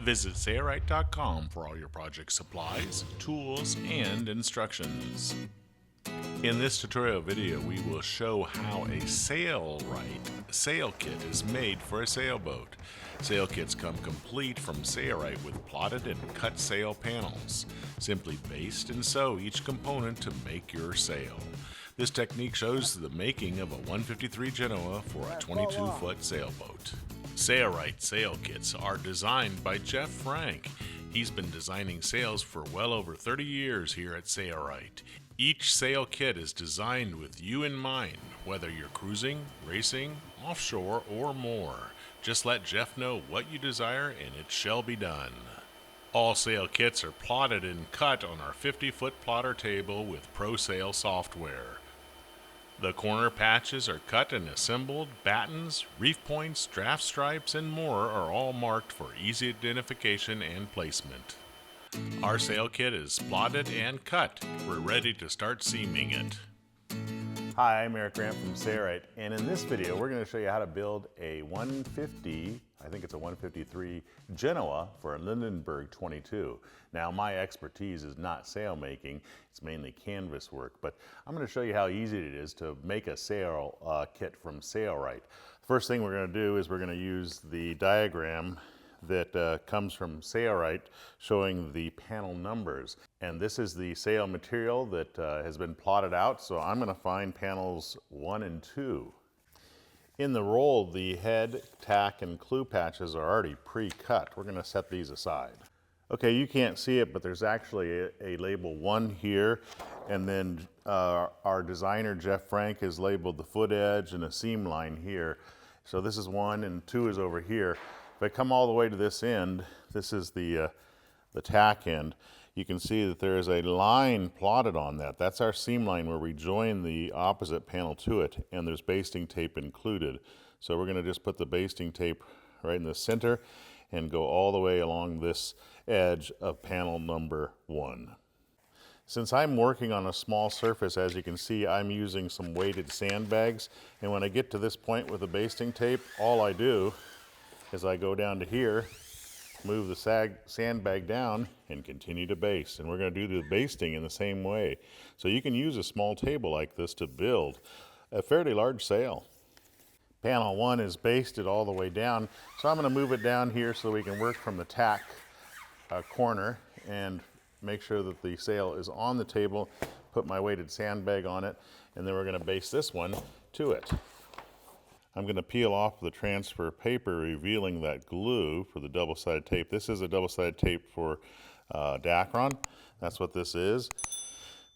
Visit Sailrite.com for all your project supplies, tools, and instructions. In this tutorial video, we will show how a Sailrite sail kit is made for a sailboat. Sail kits come complete from Sailrite with plotted and cut sail panels. Simply baste and sew each component to make your sail. This technique shows the making of a 153 Genoa for a 22-foot sailboat. Sailrite sail kits are designed by Jeff Frank. He's been designing sails for well over 30 years here at Sailrite. Each sail kit is designed with you in mind, whether you're cruising, racing, offshore, or more. Just let Jeff know what you desire and it shall be done. All sail kits are plotted and cut on our 50-foot plotter table with ProSail software. The corner patches are cut and assembled, battens, reef points, draft stripes, and more are all marked for easy identification and placement. Our sail kit is plotted and cut. We're ready to start seaming it. Hi, I'm Eric Grant from Sailrite, and in this video we're going to show you how to build a 150, I think it's a 153 Genoa for a Lindenberg 22. Now my expertise is not sail making, it's mainly canvas work, but I'm going to show you how easy it is to make a sail kit from Sailrite. First thing we're going to do is we're going to use the diagram that comes from Sailrite showing the panel numbers. And this is the sail material that has been plotted out, so I'm going to find panels 1 and 2. In the roll, the head, tack, and Clew patches are already pre-cut. We're going to set these aside. Okay, you can't see it, but there's actually a label 1 here, and then our designer, Jeff Frank, has labeled the foot edge and a seam line here. So this is 1 and 2 is over here. If I come all the way to this end, this is the tack end, you can see that there is a line plotted on that. That's our seam line where we join the opposite panel to it, and there's basting tape included. So we're going to just put the basting tape right in the center and go all the way along this edge of panel number 1. Since I'm working on a small surface, as you can see, I'm using some weighted sandbags, and when I get to this point with the basting tape, all I do as I go down to here, move the sandbag down and continue to baste. And we're going to do the basting in the same way. So you can use a small table like this to build a fairly large sail. Panel 1 is basted all the way down, so I'm going to move it down here so we can work from the tack corner and make sure that the sail is on the table, put my weighted sandbag on it, and then we're going to baste this one to it. I'm going to peel off the transfer paper, revealing that glue for the double-sided tape. This is a double-sided tape for Dacron. That's what this is.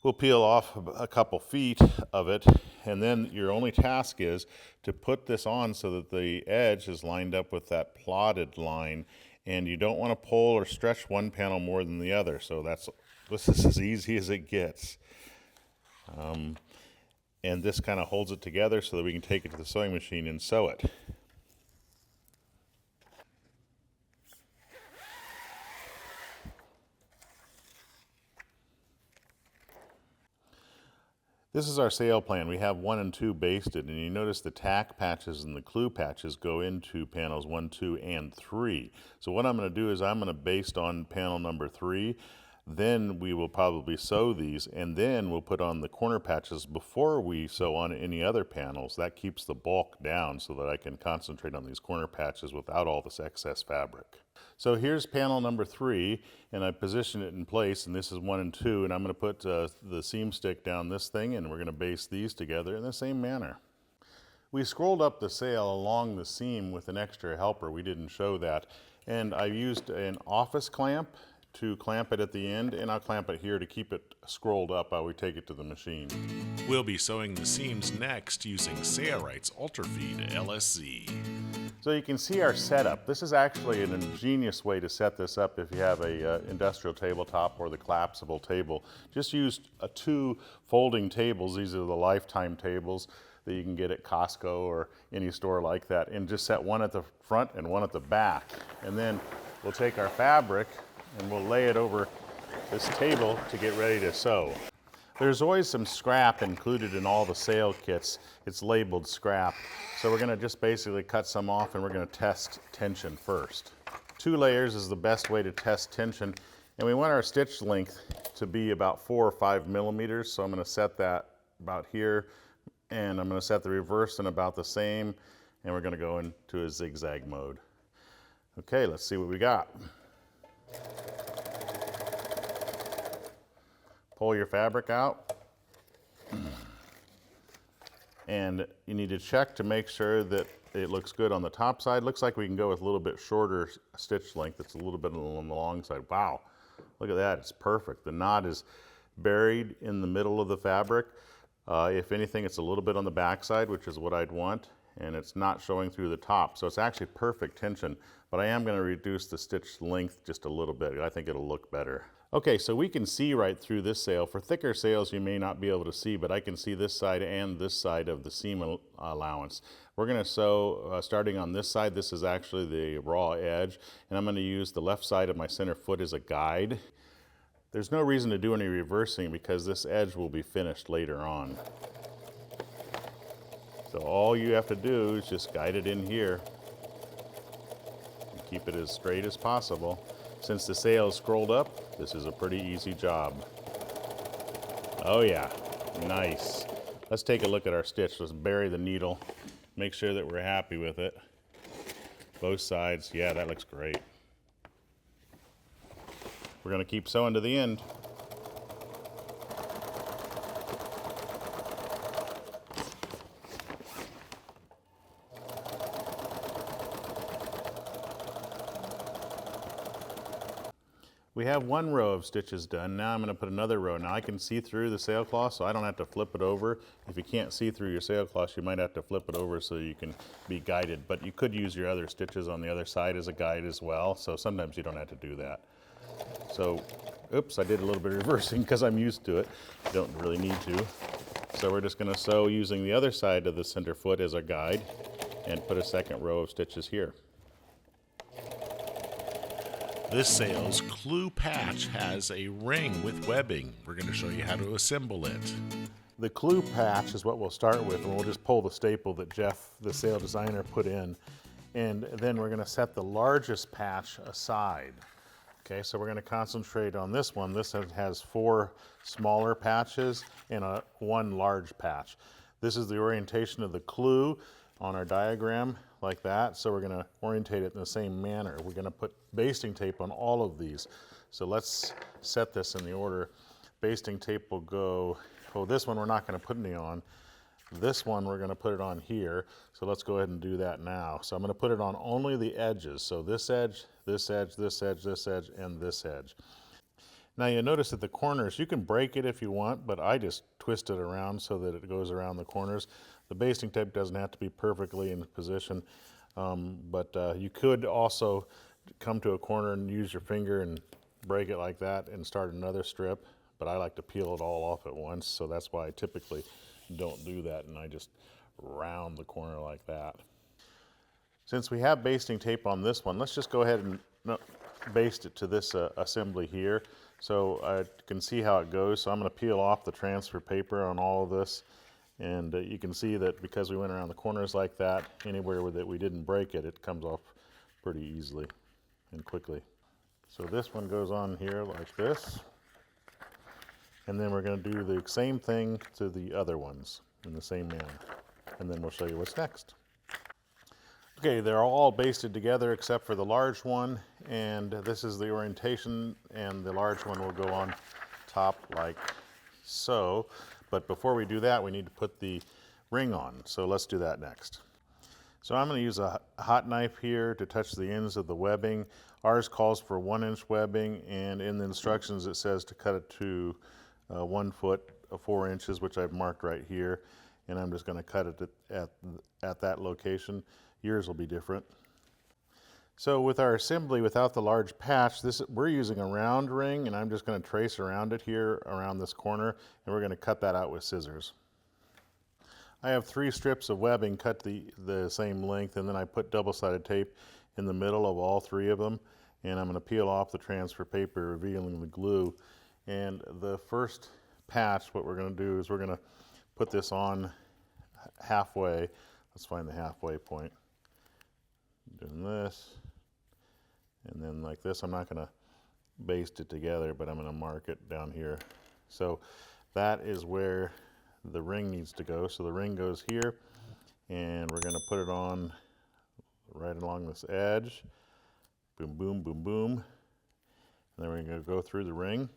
We'll peel off a couple feet of it, and then your only task is to put this on so that the edge is lined up with that plotted line, and you don't want to pull or stretch one panel more than the other. So this is as easy as it gets. And this kind of holds it together so that we can take it to the sewing machine and sew it. This is our sail plan. We have 1 and 2 basted, and you notice the tack patches and the Clew patches go into panels 1, 2, and 3. So what I'm going to do is I'm going to baste on panel number 3. Then we will probably sew these, and then we'll put on the corner patches before we sew on any other panels. That keeps the bulk down so that I can concentrate on these corner patches without all this excess fabric. So here's panel number 3, and I position it in place, and this is 1 and 2, and I'm going to put the seam stick down this thing, and we're going to baste these together in the same manner. We scrolled up the sail along the seam with an extra helper. We didn't show that, and I used an office clamp to clamp it at the end, and I'll clamp it here to keep it scrolled up while we take it to the machine. We'll be sewing the seams next using Sailrite's Ultrafeed LSZ. So you can see our setup. This is actually an ingenious way to set this up if you have a industrial tabletop or the collapsible table. Just use 2 folding tables. These are the lifetime tables that you can get at Costco or any store like that, and just set one at the front and one at the back. And then we'll take our fabric and we'll lay it over this table to get ready to sew. There's always some scrap included in all the sail kits. It's labeled scrap. So we're going to just basically cut some off, and we're going to test tension first. 2 layers is the best way to test tension. And we want our stitch length to be about 4 or 5 millimeters. So I'm going to set that about here, and I'm going to set the reverse in about the same, and we're going to go into a zigzag mode. Okay, let's see what we got. Pull your fabric out, and you need to check to make sure that it looks good on the top side. Looks like we can go with a little bit shorter stitch length. It's a little bit on the long side. Wow, look at that, it's perfect. The knot is buried in the middle of the fabric. If anything, it's a little bit on the back side, which is what I'd want, and it's not showing through the top. So it's actually perfect tension, but I am going to reduce the stitch length just a little bit. I think it'll look better. Okay, so we can see right through this sail. For thicker sails, you may not be able to see, but I can see this side and this side of the seam allowance. We're going to sew starting on this side. This is actually the raw edge, and I'm going to use the left side of my center foot as a guide. There's no reason to do any reversing because this edge will be finished later on. So all you have to do is just guide it in here and keep it as straight as possible. Since the sail is scrolled up, this is a pretty easy job. Oh yeah, nice. Let's take a look at our stitch. Let's bury the needle, make sure that we're happy with it. Both sides, yeah, that looks great. We're going to keep sewing to the end. We have 1 row of stitches done. Now I'm going to put another row. Now I can see through the sailcloth, so I don't have to flip it over. If you can't see through your sailcloth, you might have to flip it over so you can be guided. But you could use your other stitches on the other side as a guide as well, so sometimes you don't have to do that. So, oops, I did a little bit of reversing because I'm used to it. You don't really need to. So we're just going to sew using the other side of the center foot as a guide and put a second row of stitches here. This sail's Clew patch has a ring with webbing. We're going to show you how to assemble it. The Clew patch is what we'll start with, and we'll just pull the staple that Jeff, the sail designer, put in. And then we're going to set the largest patch aside. Okay, so we're going to concentrate on this one. This has 4 smaller patches and 1 large patch. This is the orientation of the Clew on our diagram, like that. So we're going to orientate it in the same manner. We're going to put basting tape on all of these. So let's set this in the order. Basting tape will go, oh, this one we're not going to put any on. This one we're going to put it on here. So let's go ahead and do that now. So I'm going to put it on only the edges. So this edge, this edge, this edge, this edge, and this edge. Now you'll notice at the corners, you can break it if you want, but I just twist it around so that it goes around the corners. The basting tape doesn't have to be perfectly in position, but you could also come to a corner and use your finger and break it like that and start another strip, but I like to peel it all off at once, so that's why I typically don't do that, and I just round the corner like that. Since we have basting tape on this one, let's just go ahead and baste it to this assembly here so I can see how it goes. So I'm going to peel off the transfer paper on all of this, and you can see that because we went around the corners like that, anywhere that we didn't break it, it comes off pretty easily and quickly. So this one goes on here like this, and then we're going to do the same thing to the other ones in the same manner, and then we'll show you what's next. Okay, they're all basted together except for the large one, and this is the orientation, and the large one will go on top like so. But before we do that, we need to put the ring on, so let's do that next. So I'm going to use a hot knife here to touch the ends of the webbing. Ours calls for 1-inch webbing, and in the instructions it says to cut it to 1 foot 4 inches, which I've marked right here, and I'm just going to cut it at that location. Yours will be different. So with our assembly without the large patch, we're using a round ring, and I'm just going to trace around it here, around this corner, and we're going to cut that out with scissors. I have 3 strips of webbing cut the same length, and then I put double-sided tape in the middle of all 3 of them, and I'm going to peel off the transfer paper, revealing the glue. And the first patch, what we're going to do is we're going to put this on halfway. Let's find the halfway point. Doing this, And then like this, I'm not going to baste it together, but I'm going to mark it down here. So that is where the ring needs to go. So the ring goes here, and we're going to put it on right along this edge. Boom, boom, boom, boom. And then we're going to go through the ring.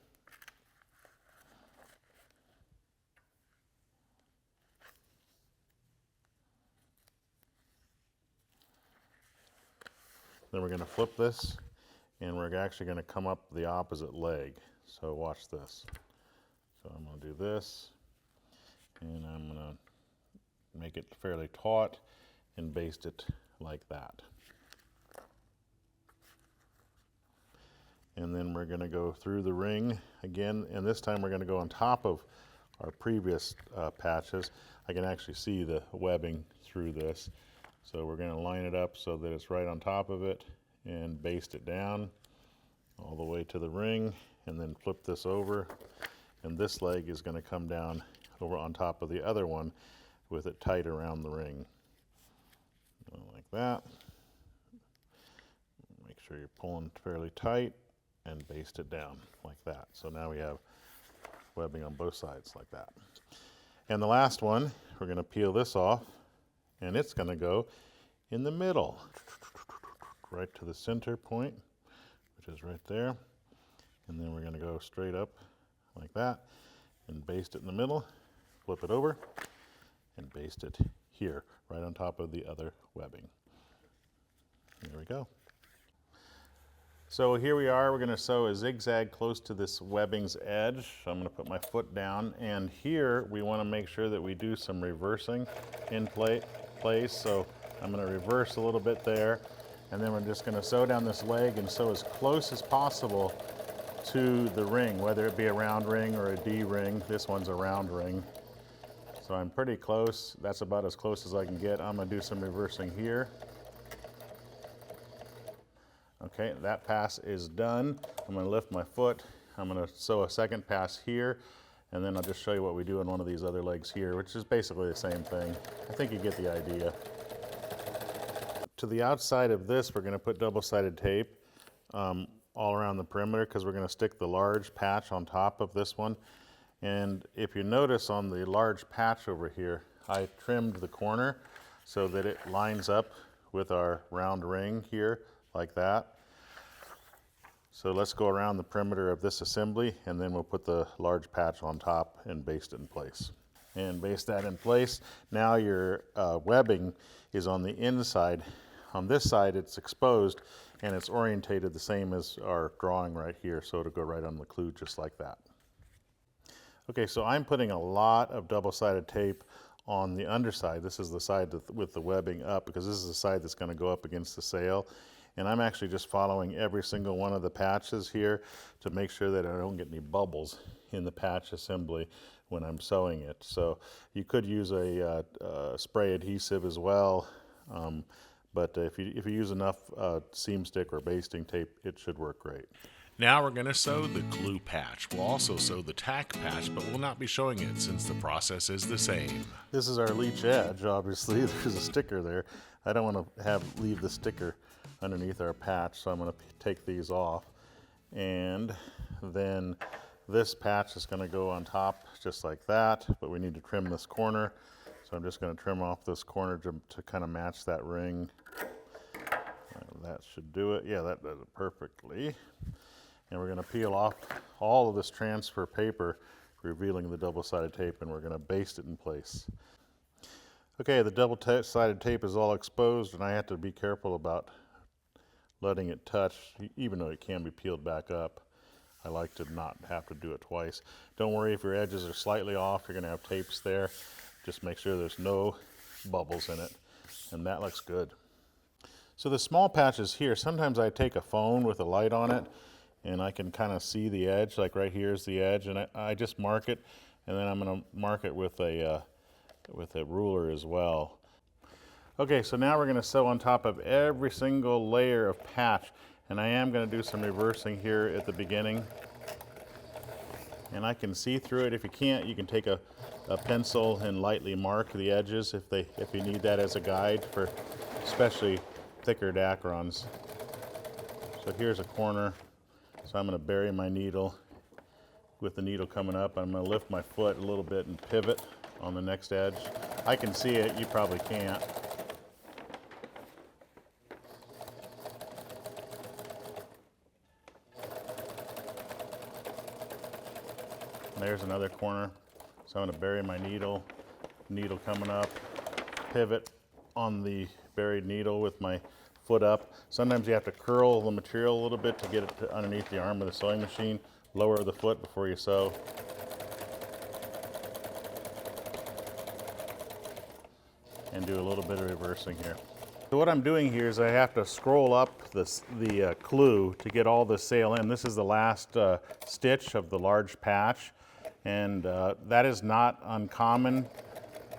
Then we're going to flip this, and we're actually going to come up the opposite leg. So watch this. So I'm going to do this, and I'm going to make it fairly taut and baste it like that. And then we're going to go through the ring again, and this time we're going to go on top of our previous patches. I can actually see the webbing through this. So we're going to line it up so that it's right on top of it and baste it down all the way to the ring, and then flip this over, and this leg is going to come down over on top of the other one with it tight around the ring. Like that. Make sure you're pulling fairly tight and baste it down like that. So now we have webbing on both sides like that. And the last one, we're going to peel this off, and it's going to go in the middle, right to the center point, which is right there. And then we're going to go straight up like that and baste it in the middle, flip it over, and baste it here, right on top of the other webbing. There we go. So here we are, we're going to sew a zigzag close to this webbing's edge. So I'm going to put my foot down, and here we want to make sure that we do some reversing in place. So I'm going to reverse a little bit there, and then we're just going to sew down this leg and sew as close as possible to the ring, whether it be a round ring or a D ring. This one's a round ring. So I'm pretty close. That's about as close as I can get. I'm going to do some reversing here. Okay, that pass is done. I'm going to lift my foot. I'm going to sew a second pass here, and then I'll just show you what we do on one of these other legs here, which is basically the same thing. I think you get the idea. To the outside of this, we're going to put double-sided tape all around the perimeter, because we're going to stick the large patch on top of this one. And if you notice on the large patch over here, I trimmed the corner so that it lines up with our round ring here, like that. So let's go around the perimeter of this assembly, and then we'll put the large patch on top and baste it in place. And baste that in place. Now your webbing is on the inside. On this side it's exposed, and it's orientated the same as our drawing right here, so it'll go right on the Clew just like that. Okay, so I'm putting a lot of double-sided tape on the underside. This is the side with the webbing up, because this is the side that's going to go up against the sail. And I'm actually just following every single one of the patches here to make sure that I don't get any bubbles in the patch assembly when I'm sewing it. So you could use a spray adhesive as well, but if you use enough seam stick or basting tape, it should work great. Now we're going to sew the Clew patch. We'll also sew the Tack patch, but we'll not be showing it since the process is the same. This is our Leech edge, obviously. There's a sticker there. I don't want to leave the sticker underneath our patch, so I'm going to take these off. And then this patch is going to go on top just like that, but we need to trim this corner. So I'm just going to trim off this corner to kind of match that ring. That should do it. Yeah, that does it perfectly. And we're going to peel off all of this transfer paper, revealing the double-sided tape, and we're going to baste it in place. Okay, the double-sided tape is all exposed, and I have to be careful about letting it touch, even though it can be peeled back up. I like to not have to do it twice. Don't worry if your edges are slightly off, you're going to have tapes there. Just make sure there's no bubbles in it, and that looks good. So the small patches here, sometimes I take a phone with a light on it, and I can kind of see the edge, like right here is the edge, and I just mark it, and then I'm going to mark it with a ruler as well. Okay, so now we're going to sew on top of every single layer of patch, and I am going to do some reversing here at the beginning. And I can see through it. If you can't, you can take a pencil and lightly mark the edges if you need that as a guide for especially thicker dacrons. So here's a corner. So I'm going to bury my needle with the needle coming up. I'm going to lift my foot a little bit and pivot on the next edge. I can see it, you probably can't. There's another corner. So I'm going to bury my needle coming up, pivot on the buried needle with my foot up. Sometimes you have to curl the material a little bit to get it to underneath the arm of the sewing machine. Lower the foot before you sew. And do a little bit of reversing here. So what I'm doing here is I have to scroll up the Clew to get all the sail in. This is the last stitch of the large patch, and that is not uncommon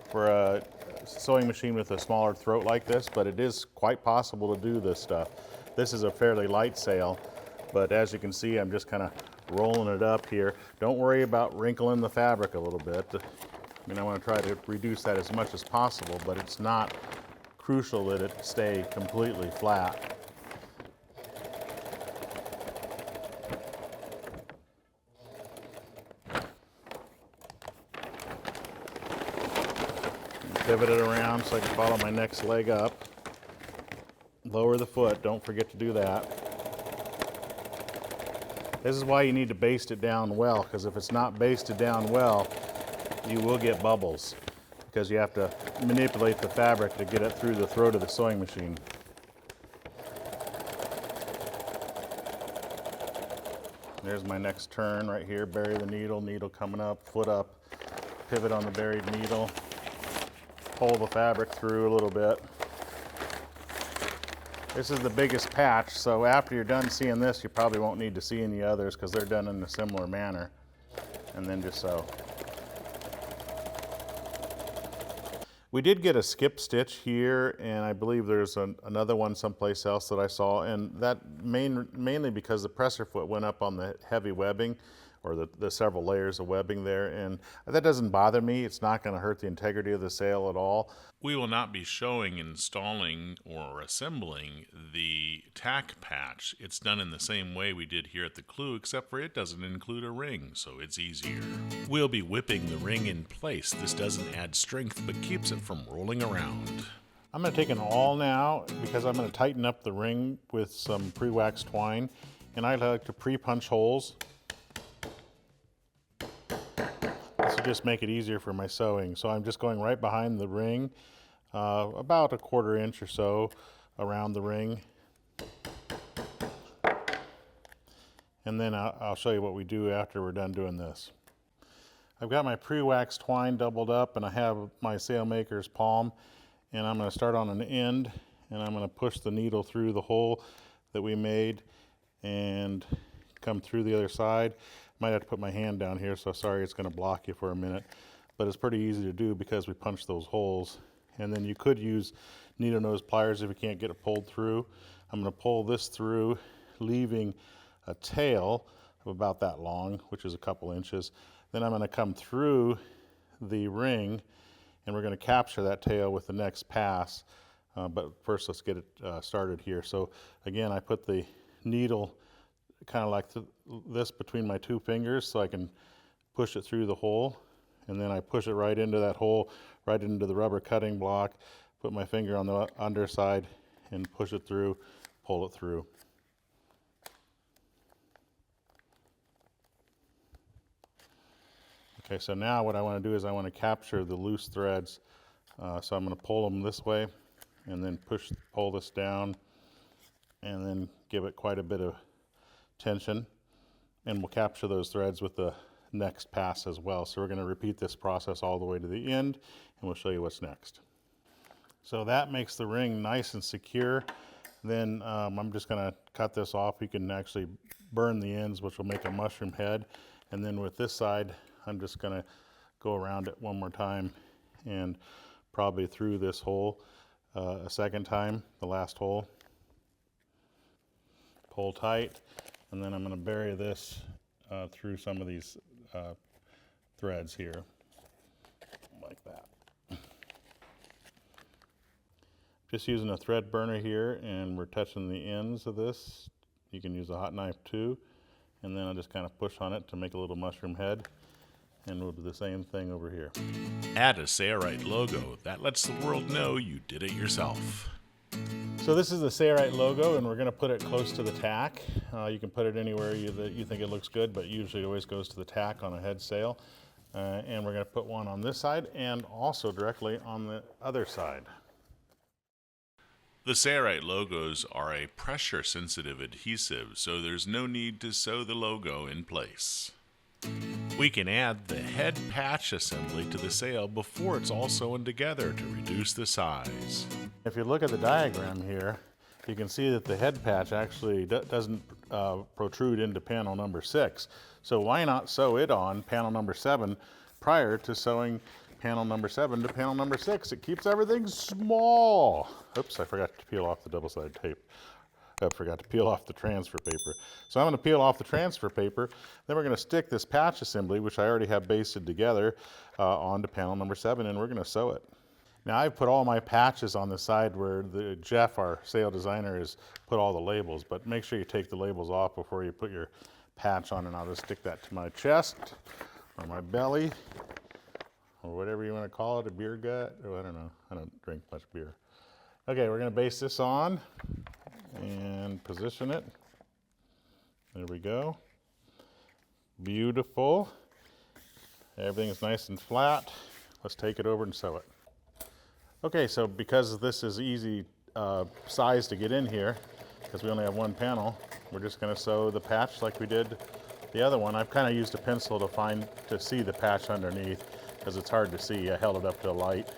for a sewing machine with a smaller throat like this, but it is quite possible to do this stuff. This is a fairly light sail, but as you can see, I'm just kind of rolling it up here. Don't worry about wrinkling the fabric a little bit. I mean, I want to try to reduce that as much as possible, but it's not crucial that it stay completely flat. Pivot it around so I can follow my next leg up. Lower the foot, don't forget to do that. This is why you need to baste it down well, because if it's not basted down well, you will get bubbles, because you have to manipulate the fabric to get it through the throat of the sewing machine. There's my next turn right here. Bury the needle, needle coming up, foot up, pivot on the buried needle, pull the fabric through a little bit. This is the biggest patch, so after you're done seeing this, you probably won't need to see any others because they're done in a similar manner. And then just sew. We did get a skip stitch here, and I believe there's another one someplace else that I saw, and that mainly because the presser foot went up on the heavy webbing, or the several layers of webbing there, and that doesn't bother me. It's not going to hurt the integrity of the sail at all. We will not be showing installing or assembling the tack patch. It's done in the same way we did here at the Clew, except for it doesn't include a ring, so it's easier. We'll be whipping the ring in place. This doesn't add strength, but keeps it from rolling around. I'm going to take an awl now, because I'm going to tighten up the ring with some pre-waxed twine, and I like to pre-punch holes. This will just make it easier for my sewing. So I'm just going right behind the ring, about a 1/4 inch or so around the ring. And then I'll show you what we do after we're done doing this. I've got my pre-waxed twine doubled up, and I have my sailmaker's palm, and I'm going to start on an end, and I'm going to push the needle through the hole that we made and come through the other side. Might have to put my hand down here, so sorry, it's going to block you for a minute, but it's pretty easy to do because we punched those holes. And then you could use needle nose pliers if you can't get it pulled through. I'm going to pull this through, leaving a tail of about that long, which is a couple inches. Then I'm going to come through the ring, and we're going to capture that tail with the next pass. But first, let's get it started here. So again, I put the needle kind of like this between my 2 fingers so I can push it through the hole, and then I push it right into that hole, right into the rubber cutting block, put my finger on the underside and push it through, pull it through. Okay, so now what I want to do is I want to capture the loose threads, so I'm going to pull them this way and then pull this down and then give it quite a bit of tension, and we'll capture those threads with the next pass as well. So we're going to repeat this process all the way to the end, and we'll show you what's next. So that makes the ring nice and secure. Then I'm just going to cut this off. You can actually burn the ends, which will make a mushroom head. And then with this side, I'm just going to go around it one more time and probably through this hole a second time, the last hole. Pull tight. And then I'm going to bury this through some of these threads here, like that. Just using a thread burner here, and we're touching the ends of this You can use a hot knife too. And then I'll just kind of push on it to make a little mushroom head. And we'll do the same thing over here. Add a Sailrite logo. That lets the world know you did it yourself. So this is the Sailrite logo, and we're going to put it close to the tack. You can put it anywhere that you think it looks good, but usually it always goes to the tack on a head sail. And we're going to put one on this side and also directly on the other side. The Sailrite logos are a pressure-sensitive adhesive, so there's no need to sew the logo in place. We can add the head patch assembly to the sail before it's all sewn together to reduce the size. If you look at the diagram here, you can see that the head patch actually doesn't protrude into panel number 6. So why not sew it on panel number 7 prior to sewing panel number 7 to panel number 6? It keeps everything small. Oops, I forgot to peel off the double-sided tape. I forgot to peel off the transfer paper. So I'm going to peel off the transfer paper. Then we're going to stick this patch assembly, which I already have basted together, onto panel number 7, and we're going to sew it. Now I've put all my patches on the side where Jeff, our sail designer, has put all the labels, but make sure you take the labels off before you put your patch on, and I'll just stick that to my chest or my belly or whatever you want to call it, a beer gut. Oh, I don't know. I don't drink much beer. Okay, we're going to base this on and position it. There we go. Beautiful. Everything is nice and flat. Let's take it over and sew it. Okay, so because this is easy size to get in here, because we only have one panel, we're just going to sew the patch like we did the other one. I've kind of used a pencil to see the patch underneath, because it's hard to see. I held it up to the light.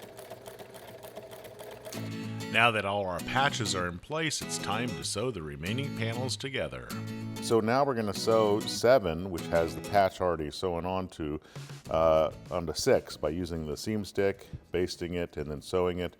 Now that all our patches are in place, it's time to sew the remaining panels together. So now we're going to sew 7, which has the patch already sewn onto 6 by using the seam stick, basting it, and then sewing it.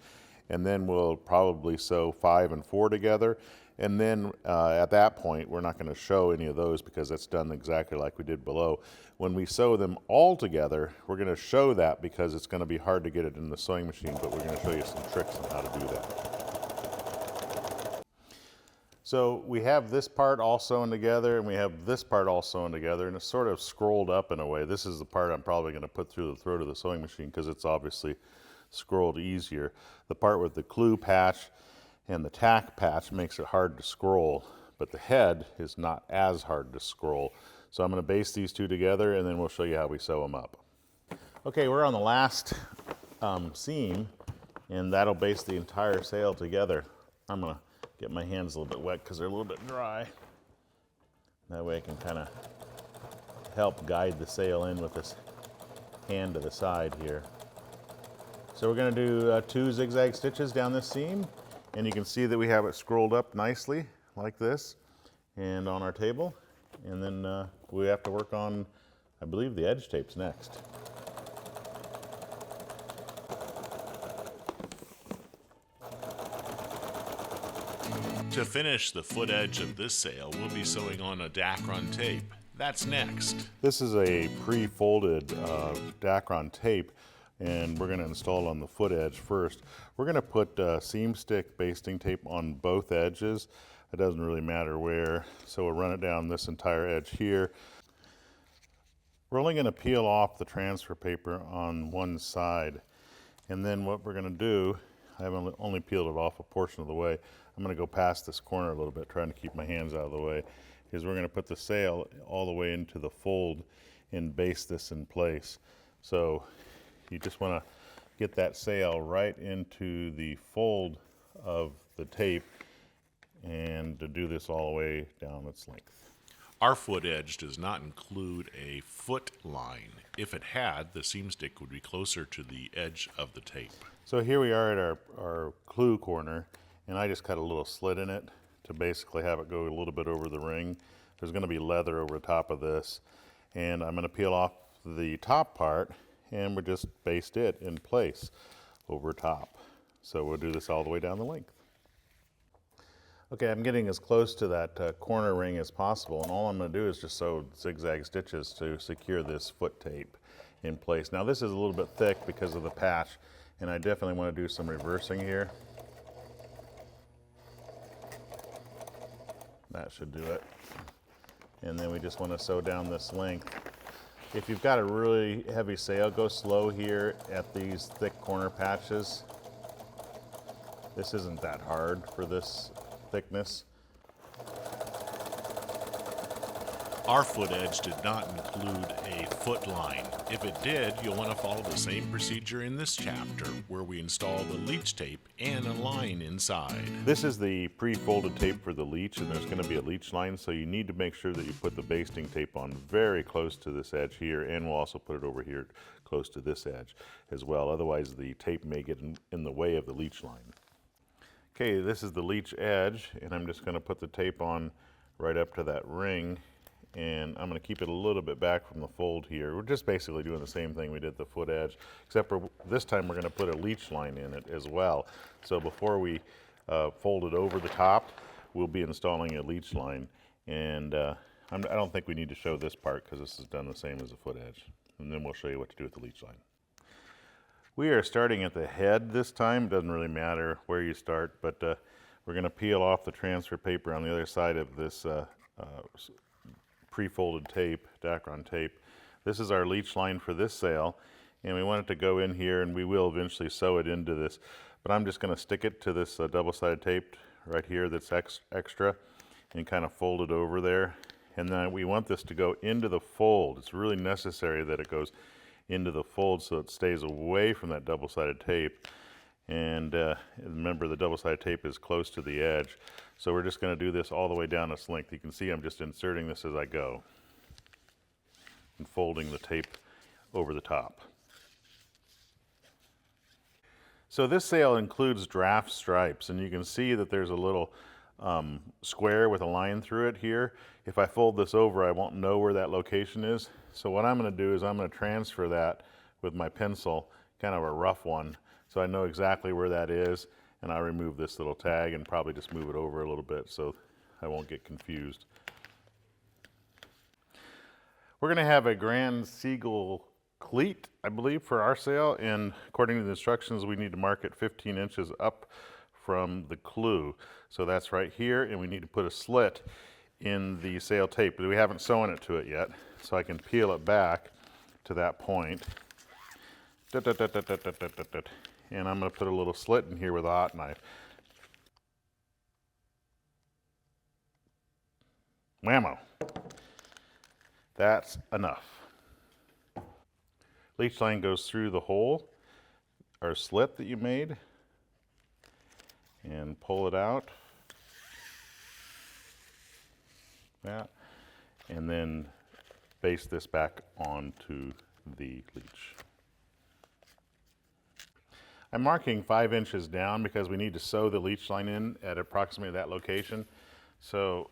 And then we'll probably sew 5 and 4 together. And then at that point, we're not going to show any of those because that's done exactly like we did below. When we sew them all together, we're going to show that because it's going to be hard to get it in the sewing machine, but we're going to show you some tricks on how to do that. So we have this part all sewn together, and we have this part all sewn together, and it's sort of scrolled up in a way. This is the part I'm probably going to put through the throat of the sewing machine because it's obviously scrolled easier. The part with the Clew patch and the Tack patch makes it hard to scroll, but the head is not as hard to scroll. So I'm going to baste these two together, and then we'll show you how we sew them up. Okay, we're on the last seam, and that'll baste the entire sail together. I'm going to get my hands a little bit wet because they're a little bit dry. That way I can kind of help guide the sail in with this hand to the side here. So we're going to do 2 zigzag stitches down this seam, and you can see that we have it scrolled up nicely like this and on our table. And then we have to work on, I believe, the edge tapes next. To finish the foot edge of this sail, we'll be sewing on a Adhering tape. That's next. This is a pre-folded Adhering tape, and we're going to install it on the foot edge first. We're going to put seam stick basting tape on both edges. It doesn't really matter where, so we'll run it down this entire edge here. We're only going to peel off the transfer paper on one side, and then what we're going to do, I haven't only peeled it off a portion of the way. I'm going to go past this corner a little bit, trying to keep my hands out of the way, is we're going to put the sail all the way into the fold and baste this in place. So you just want to get that sail right into the fold of the tape and to do this all the way down its length. Our foot edge does not include a foot line. If it had, the seam stick would be closer to the edge of the tape. So here we are at our Clew corner, and I just cut a little slit in it to basically have it go a little bit over the ring. There's going to be leather over the top of this, and I'm going to peel off the top part, and we'll just baste it in place over top. So we'll do this all the way down the length. Okay, I'm getting as close to that corner ring as possible, and all I'm going to do is just sew zigzag stitches to secure this foot tape in place. Now this is a little bit thick because of the patch, and I definitely want to do some reversing here. That should do it. And then we just want to sew down this length. If you've got a really heavy sail, go slow here at these thick corner patches. This isn't that hard for this thickness. Our foot edge did not include a foot line. If it did, you'll want to follow the same procedure in this chapter, where we install the Leech tape and a line inside. This is the pre-folded tape for the Leech, and there's going to be a Leech line, so you need to make sure that you put the basting tape on very close to this edge here, and we'll also put it over here close to this edge as well. Otherwise, the tape may get in the way of the Leech line. Okay, this is the Leech edge, and I'm just going to put the tape on right up to that ring. And I'm going to keep it a little bit back from the fold here. We're just basically doing the same thing we did the foot edge, except for this time we're going to put a Leech line in it as well. So before we fold it over the top, we'll be installing a Leech line. And I don't think we need to show this part because this is done the same as the foot edge. And then we'll show you what to do with the Leech line. We are starting at the head this time. It doesn't really matter where you start, but we're going to peel off the transfer paper on the other side of this pre-folded tape, Dacron tape. This is our Leech line for this sail, and we want it to go in here, and we will eventually sew it into this. But I'm just going to stick it to this double-sided tape right here that's extra, and kind of fold it over there. And then we want this to go into the fold. It's really necessary that it goes into the fold so it stays away from that double-sided tape. And remember, the double-sided tape is close to the edge. So we're just going to do this all the way down this length. You can see I'm just inserting this as I go and folding the tape over the top. So this sail includes draft stripes, and you can see that there's a little square with a line through it here. If I fold this over, I won't know where that location is. So what I'm going to do is I'm going to transfer that with my pencil, kind of a rough one, so I know exactly where that is. And I'll remove this little tag and probably just move it over a little bit so I won't get confused. We're going to have a Grand Seagull cleat, I believe, for our sail, and according to the instructions, we need to mark it 15 inches up from the Clew. So that's right here, and we need to put a slit in the sail tape, but we haven't sewn it to it yet, so I can peel it back to that point. And I'm going to put a little slit in here with a hot knife. Whammo. That's enough. Leech line goes through the hole or slit that you made and pull it out. That. And then baste this back onto the Leech. I'm marking 5 inches down because we need to sew the Leech line in at approximately that location. So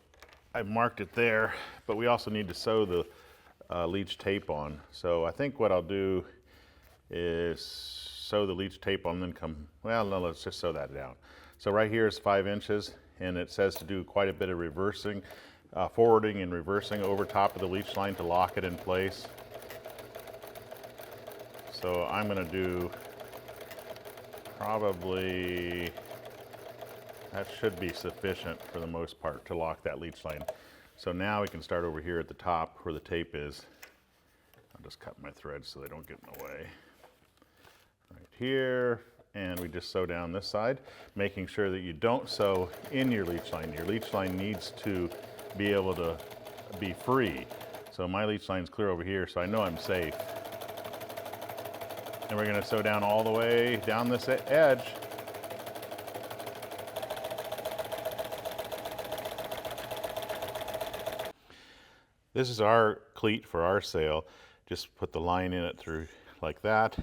I've marked it there, but we also need to sew the Leech tape on. So I think what I'll do is sew the Leech tape on, then let's just sew that down. So right here is 5 inches, and it says to do quite a bit of reversing, forwarding and reversing over top of the Leech line to lock it in place. So I'm going to do probably, that should be sufficient for the most part to lock that Leech line. So now we can start over here at the top where the tape is. I'll just cut my threads so they don't get in the way. Right here, and we just sew down this side, making sure that you don't sew in your Leech line. Your Leech line needs to be able to be free. So my Leech line's clear over here, so I know I'm safe. And we're going to sew down all the way down this edge. This is our cleat for our sail. Just put the line in it through like that.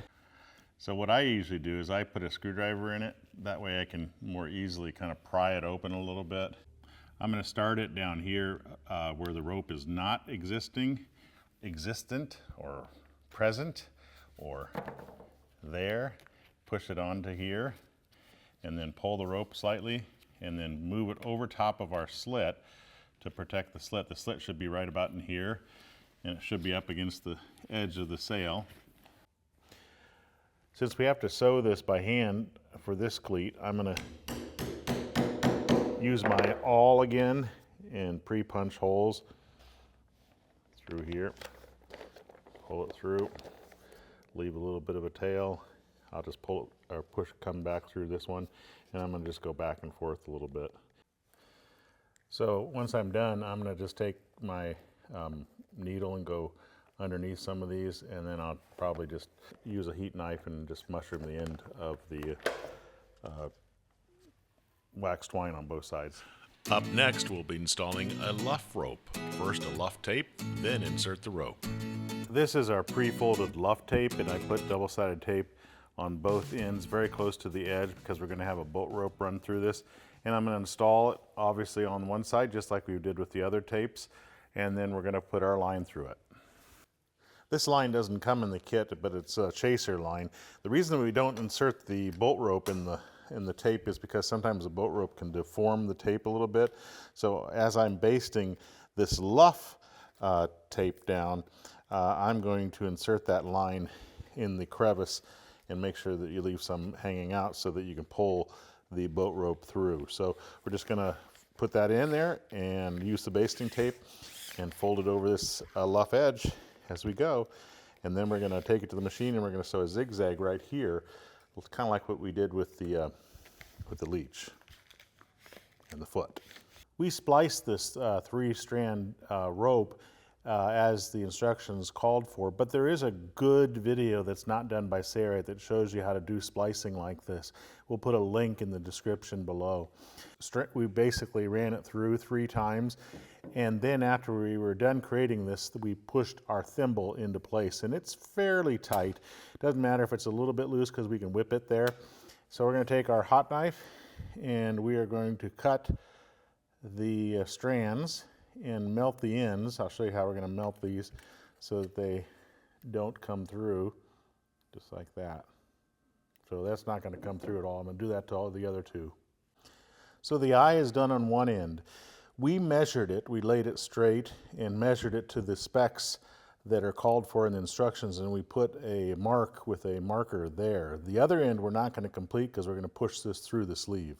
So what I usually do is I put a screwdriver in it. That way I can more easily kind of pry it open a little bit. I'm going to start it down here where the rope is not existent or present, or there. Push it onto here and then pull the rope slightly and then move it over top of our slit to protect the slit. The slit should be right about in here, and it should be up against the edge of the sail. Since we have to sew this by hand for this cleat, I'm going to use my awl again and pre-punch holes through here. Pull it through, leave a little bit of a tail. I'll just pull it or push, come back through this one, and I'm going to just go back and forth a little bit. So once I'm done, I'm going to just take my needle and go underneath some of these, and then I'll probably just use a heat knife and just mushroom the end of the wax twine on both sides. Up next, we'll be installing a luff rope. First a luff tape, then insert the rope. This is our pre-folded luff tape, and I put double-sided tape on both ends very close to the edge because we're going to have a bolt rope run through this. And I'm going to install it obviously on one side just like we did with the other tapes, and then we're going to put our line through it. This line doesn't come in the kit, but it's a chaser line. The reason we don't insert the bolt rope in the tape is because sometimes the bolt rope can deform the tape a little bit. So as I'm basting this luff tape down, I'm going to insert that line in the crevice and make sure that you leave some hanging out so that you can pull the bolt rope through. So we're just going to put that in there and use the basting tape and fold it over this luff edge as we go. And then we're going to take it to the machine and we're going to sew a zigzag right here, kind of like what we did with the Leech and the foot. We spliced this 3-strand rope as the instructions called for, but there is a good video that's not done by Sailrite that shows you how to do splicing like this. We'll put a link in the description below. We basically ran it through 3 times, and then after we were done creating this, we pushed our thimble into place, and it's fairly tight. It doesn't matter if it's a little bit loose because we can whip it there. So we're going to take our hot knife and we are going to cut the strands and melt the ends. I'll show you how we're going to melt these so that they don't come through, just like that. So that's not going to come through at all. I'm going to do that to all the other 2. So the eye is done on one end. We measured it, we laid it straight and measured it to the specs that are called for in the instructions, and we put a mark with a marker there. The other end we're not going to complete because we're going to push this through the sleeve.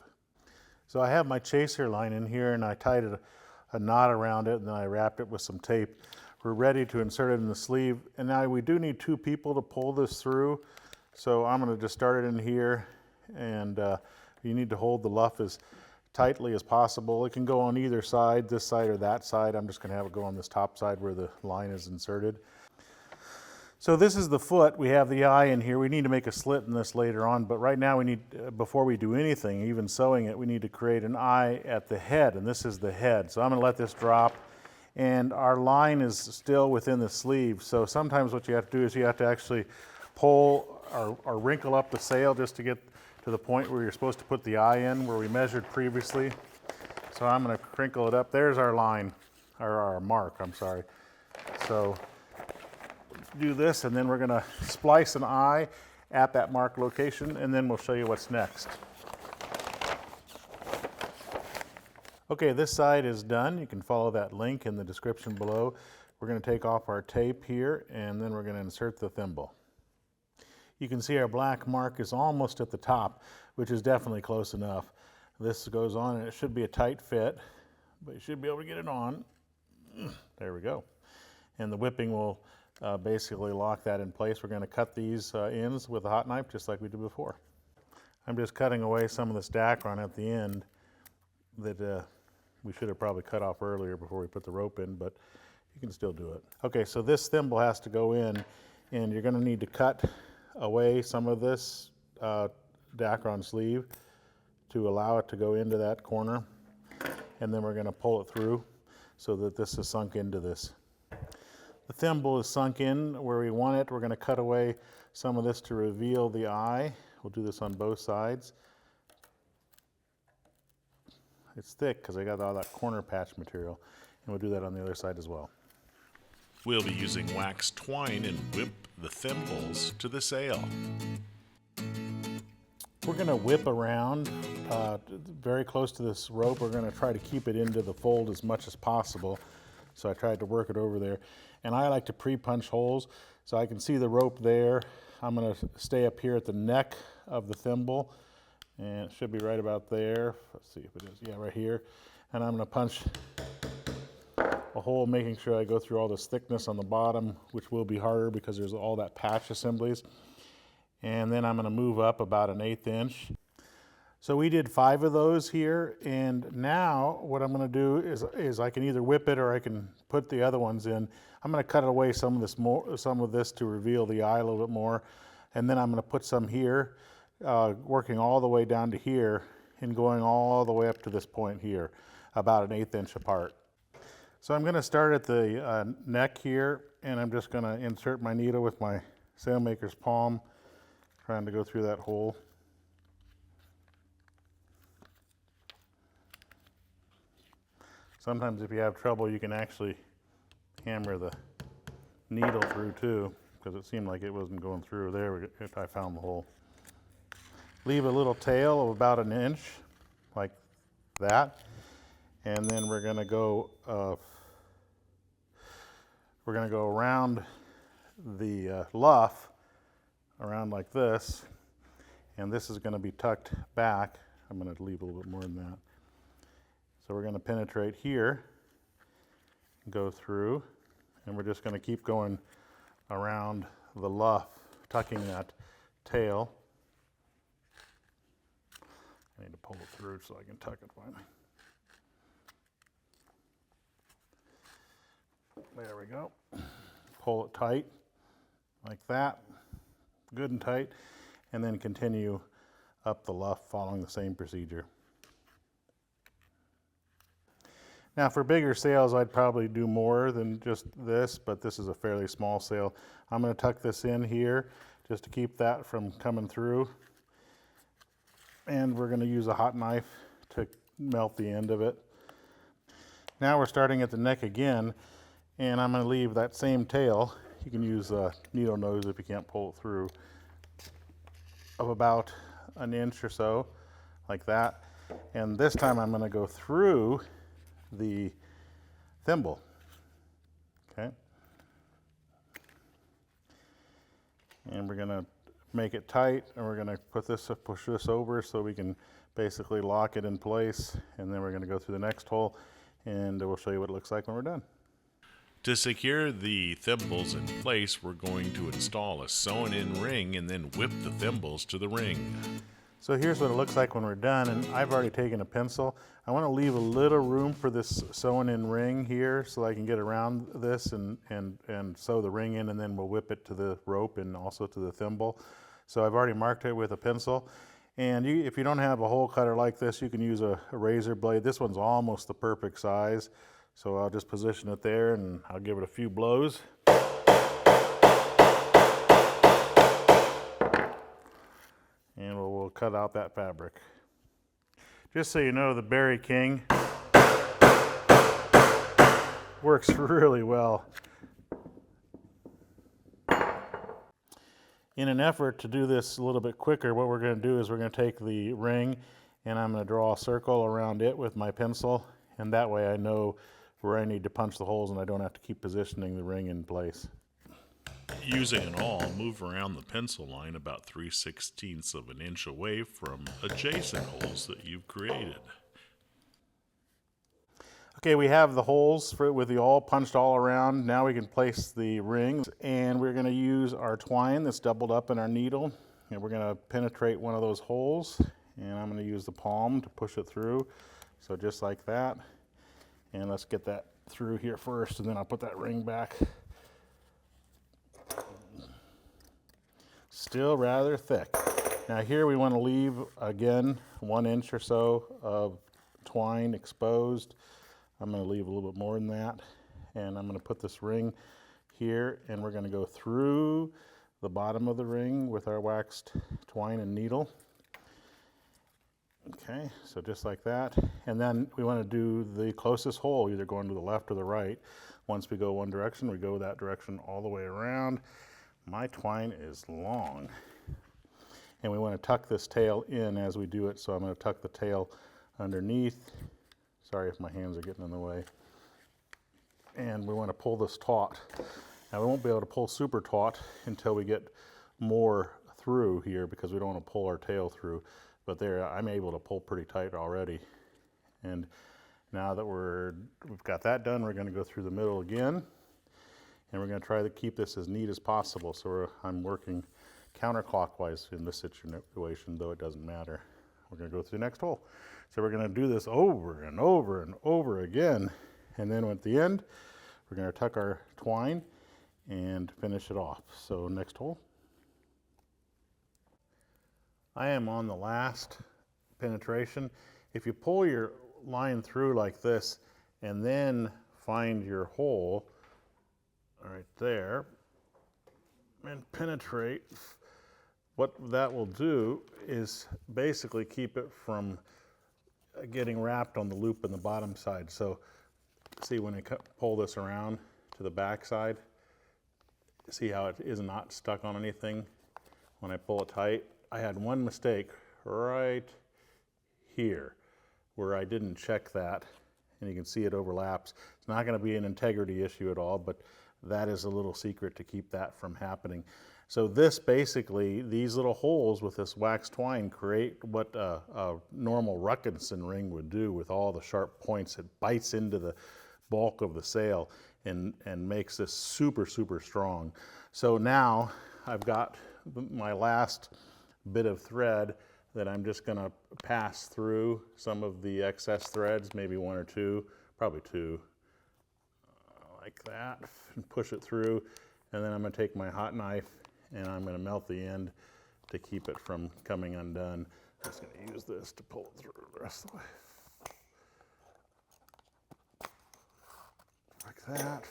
So I have my chaser line in here and I tied a knot around it and then I wrapped it with some tape. We're ready to insert it in the sleeve, and now we do need 2 people to pull this through. So I'm going to just start it in here, and you need to hold the luff as tightly as possible. It can go on either side, this side or that side. I'm just going to have it go on this top side where the line is inserted. So this is the foot. We have the eye in here. We need to make a slit in this later on, but right now we need, before we do anything, even sewing it, we need to create an eye at the head, and this is the head. So I'm going to let this drop, and our line is still within the sleeve. So sometimes what you have to do is you have to actually pull or wrinkle up the sail just to get to the point where you're supposed to put the eye in, where we measured previously. So I'm going to crinkle it up. There's our line, or our mark, I'm sorry. So do this, and then we're going to splice an eye at that mark location, and then we'll show you what's next. Okay, this side is done. You can follow that link in the description below. We're going to take off our tape here, and then we're going to insert the thimble. You can see our black mark is almost at the top, which is definitely close enough. This goes on, and it should be a tight fit, but you should be able to get it on. There we go. And the whipping will basically lock that in place. We're going to cut these ends with a hot knife just like we did before. I'm just cutting away some of this Adhering at the end that we should have probably cut off earlier before we put the rope in, but you can still do it. Okay, so this thimble has to go in, and you're going to need to cut away some of this Adhering sleeve to allow it to go into that corner, and then we're going to pull it through so that this is sunk into this. The thimble is sunk in where we want it. We're going to cut away some of this to reveal the eye. We'll do this on both sides. It's thick because I got all that corner patch material, and we'll do that on the other side as well. We'll be using wax twine and whip the thimbles to the sail. We're going to whip around very close to this rope. We're going to try to keep it into the fold as much as possible. So I tried to work it over there. And I like to pre-punch holes so I can see the rope there. I'm going to stay up here at the neck of the thimble, and it should be right about there. Let's see if it is. Yeah, right here. And I'm going to punch a hole, making sure I go through all this thickness on the bottom, which will be harder because there's all that patch assemblies. And then I'm going to move up about 1/8 inch. So we did 5 of those here, and now what I'm going to do is I can either whip it or I can put the other ones in. I'm going to cut away some of this to reveal the eye a little bit more, and then I'm going to put some here, working all the way down to here and going all the way up to this point here, about 1/8 inch apart. So I'm going to start at the neck here, and I'm just going to insert my needle with my sailmaker's palm, trying to go through that hole. Sometimes if you have trouble, you can actually hammer the needle through too, because it seemed like it wasn't going through. There we go. I found the hole. Leave a little tail of about 1 inch, like that, and then we're going to go around the luff, around like this, and this is going to be tucked back. I'm going to leave a little bit more than that. So we're going to penetrate here, go through, and we're just going to keep going around the luff, tucking that tail. I need to pull it through so I can tuck it finally. There we go. Pull it tight, like that, good and tight, and then continue up the luff following the same procedure. Now for bigger sails, I'd probably do more than just this, but this is a fairly small sail. I'm going to tuck this in here just to keep that from coming through. And we're going to use a hot knife to melt the end of it. Now we're starting at the neck again, and I'm going to leave that same tail. You can use a needle nose if you can't pull it through, of about 1 inch or so, like that. And this time I'm going to go through the thimble, okay? And we're going to make it tight, and we're going to push this over so we can basically lock it in place, and then we're going to go through the next hole, and we'll show you what it looks like when we're done. To secure the thimbles in place, we're going to install a sewn-in ring and then whip the thimbles to the ring. So here's what it looks like when we're done, and I've already taken a pencil. I want to leave a little room for this sewn-in ring here so I can get around this and sew the ring in, and then we'll whip it to the rope and also to the thimble. So I've already marked it with a pencil. And if you don't have a hole cutter like this, you can use a razor blade. This one's almost the perfect size. So I'll just position it there and I'll give it a few blows. And we'll cut out that fabric. Just so you know, the Berry King works really well. In an effort to do this a little bit quicker, what we're going to do is we're going to take the ring and I'm going to draw a circle around it with my pencil, and that way I know where I need to punch the holes and I don't have to keep positioning the ring in place. Using an awl, move around the pencil line about 3/16 of an inch away from adjacent holes that you've created. Okay, we have the holes with the awl punched all around. Now we can place the rings, and we're going to use our twine that's doubled up in our needle, and we're going to penetrate one of those holes, and I'm going to use the palm to push it through. So just like that. And let's get that through here first, and then I'll put that ring back. Still rather thick. Now here we want to leave, again, 1 inch or so of twine exposed. I'm going to leave a little bit more than that. And I'm going to put this ring here, and we're going to go through the bottom of the ring with our waxed twine and needle. Okay, so just like that. And then we want to do the closest hole, either going to the left or the right. Once we go one direction, we go that direction all the way around. My twine is long. And we want to tuck this tail in as we do it, so I'm going to tuck the tail underneath. Sorry if my hands are getting in the way. And we want to pull this taut. Now we won't be able to pull super taut until we get more through here, because we don't want to pull our tail through. But there, I'm able to pull pretty tight already. And Now that we've got that done, we're going to go through the middle again, and we're going to try to keep this as neat as possible. So I'm working counterclockwise in this situation, though it doesn't matter. We're going to go through the next hole. So we're going to do this over and over and over again, and then at the end, we're going to tuck our twine and finish it off. So next hole. I am on the last penetration. If you pull your line through like this and then find your hole right there and penetrate, what that will do is basically keep it from getting wrapped on the loop in the bottom side. So see, when I pull this around to the back side, see how it is not stuck on anything when I pull it tight. I had one mistake right here where I didn't check that, and you can see it overlaps. It's not going to be an integrity issue at all, but that is a little secret to keep that from happening. So this basically, these little holes with this wax twine create what a normal Ruckinson ring would do with all the sharp points. It bites into the bulk of the sail and makes this super, super strong. So now I've got my last bit of thread that I'm just going to pass through some of the excess threads, maybe one or two, probably two, like that, and push it through. And then I'm going to take my hot knife and I'm going to melt the end to keep it from coming undone. I'm just going to use this to pull it through the rest of the way. Like that.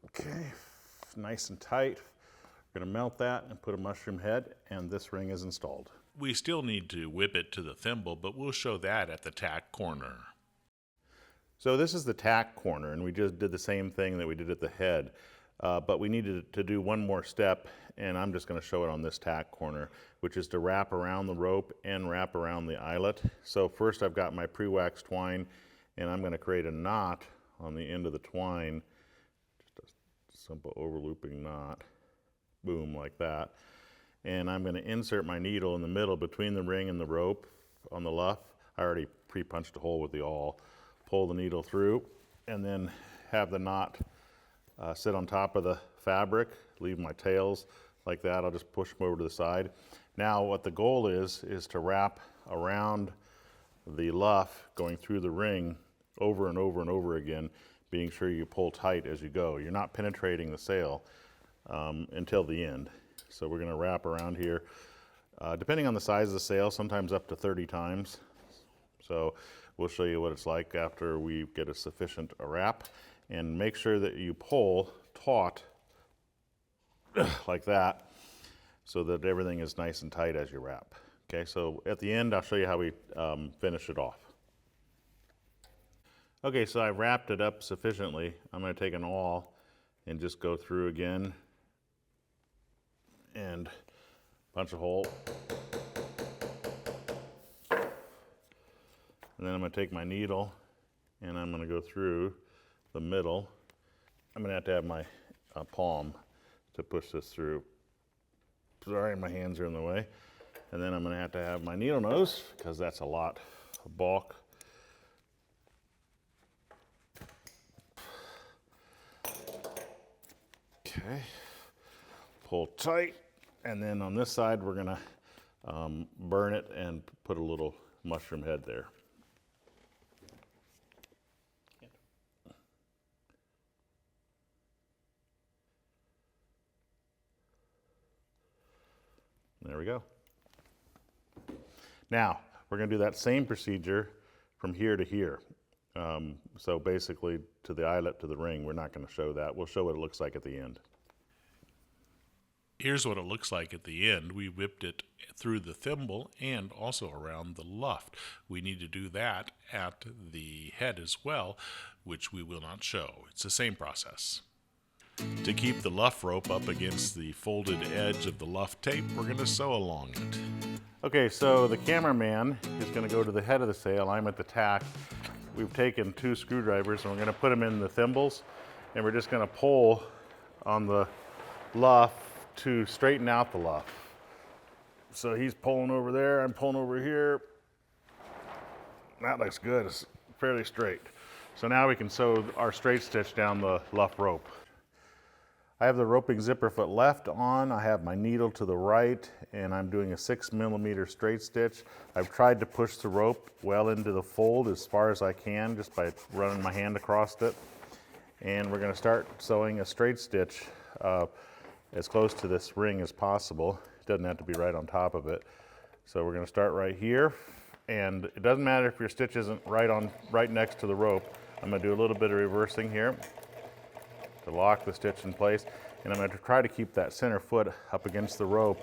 Okay, nice and tight. We're going to melt that and put a mushroom head, and this ring is installed. We still need to whip it to the thimble, but we'll show that at the tack corner. So this is the tack corner, and we just did the same thing that we did at the head, but we needed to do one more step, and I'm just going to show it on this tack corner, which is to wrap around the rope and wrap around the eyelet. So first I've got my pre-waxed twine, and I'm going to create a knot on the end of the twine, just a simple overlooping knot. Boom, like that. And I'm going to insert my needle in the middle between the ring and the rope on the luff. I already pre-punched a hole with the awl. Pull the needle through and then have the knot sit on top of the fabric, leave my tails like that. I'll just push them over to the side. Now what the goal is to wrap around the luff going through the ring over and over and over again, being sure you pull tight as you go. You're not penetrating the sail until the end. So we're going to wrap around here, depending on the size of the sail, sometimes up to 30 times. So we'll show you what it's like after we get a sufficient wrap, and make sure that you pull taut like that so that everything is nice and tight as you wrap. Okay, so at the end I'll show you how we finish it off. Okay, so I wrapped it up sufficiently. I'm going to take an awl and just go through again and punch a hole. And then I'm going to take my needle and I'm going to go through the middle. I'm going to have my palm to push this through. Sorry, my hands are in the way. And then I'm going to have my needle nose, because that's a lot of bulk. Okay, pull tight, and then on this side we're going to burn it and put a little mushroom head there. There we go. Now, we're going to do that same procedure from here to here. So basically to the eyelet to the ring. We're not going to show that. We'll show what it looks like at the end. Here's what it looks like at the end. We whipped it through the thimble and also around the luff. We need to do that at the head as well, which we will not show. It's the same process. To keep the luff rope up against the folded edge of the luff tape, we're going to sew along it. Okay, so the cameraman is going to go to the head of the sail. I'm at the tack. We've taken 2 screwdrivers and we're going to put them in the thimbles, and we're just going to pull on the luff to straighten out the luff. So he's pulling over there, I'm pulling over here. That looks good. It's fairly straight. So now we can sew our straight stitch down the Luff rope. I have the roping zipper foot left on, I have my needle to the right, and I'm doing a 6mm straight stitch. I've tried to push the rope well into the fold as far as I can just by running my hand across it. And we're going to start sewing a straight stitch as close to this ring as possible. It doesn't have to be right on top of it. So we're going to start right here, and it doesn't matter if your stitch isn't right next to the rope. I'm going to do a little bit of reversing here to lock the stitch in place, and I'm going to try to keep that center foot up against the rope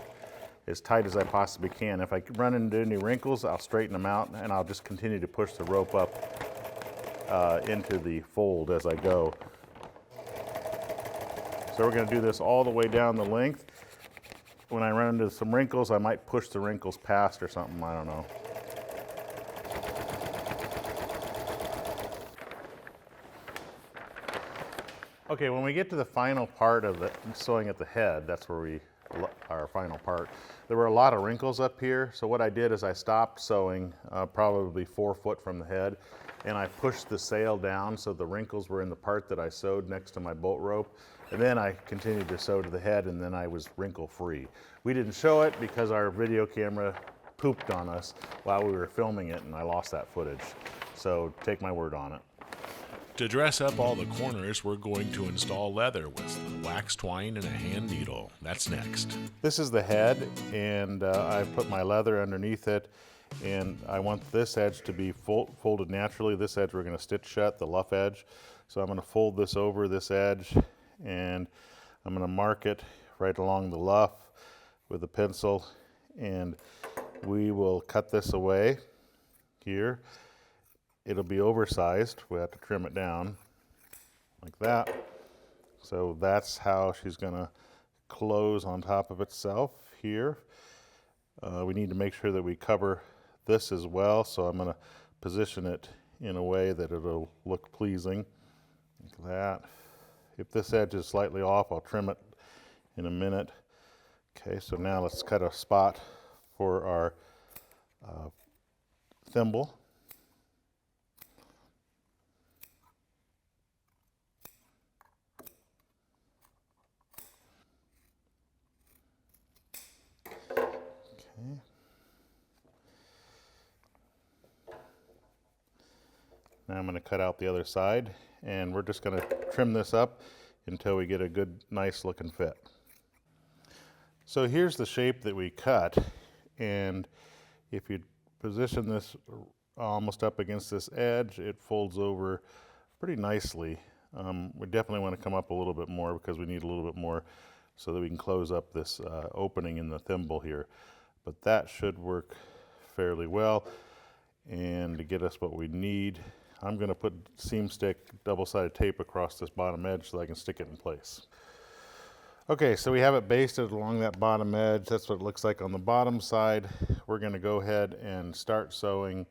as tight as I possibly can. If I run into any wrinkles, I'll straighten them out, and I'll just continue to push the rope up into the fold as I go. So we're going to do this all the way down the length. When I run into some wrinkles, I might push the wrinkles past or something, I don't know. Okay, when we get to the final part of the sewing at the head, that's where our final part, there were a lot of wrinkles up here. So what I did is I stopped sewing probably 4 foot from the head, and I pushed the sail down so the wrinkles were in the part that I sewed next to my bolt rope. And then I continued to sew to the head, and then I was wrinkle free. We didn't show it because our video camera pooped on us while we were filming it, and I lost that footage. So take my word on it. To dress up all the corners, we're going to install leather with wax twine and a hand needle. That's next. This is the head, and I put my leather underneath it, and I want this edge to be folded naturally. This edge we're going to stitch shut, the Luff edge. So I'm going to fold this over this edge, and I'm going to mark it right along the Luff with a pencil, and we will cut this away here. It'll be oversized. We have to trim it down like that. So that's how she's going to close on top of itself here. We need to make sure that we cover this as well, so I'm going to position it in a way that it'll look pleasing, like that. If this edge is slightly off, I'll trim it in a minute. Okay, so now let's cut a spot for our thimble. Okay. Now I'm going to cut out the other side, and we're just going to trim this up until we get a good, nice looking fit. So here's the shape that we cut, and if you position this almost up against this edge, it folds over pretty nicely. We definitely want to come up a little bit more because we need a little bit more so that we can close up this opening in the thimble here. But that should work fairly well, and to get us what we need, I'm going to put seam stick double-sided tape across this bottom edge so I can stick it in place. Okay, so we have it basted along that bottom edge. That's what it looks like on the bottom side. We're going to go ahead and start sewing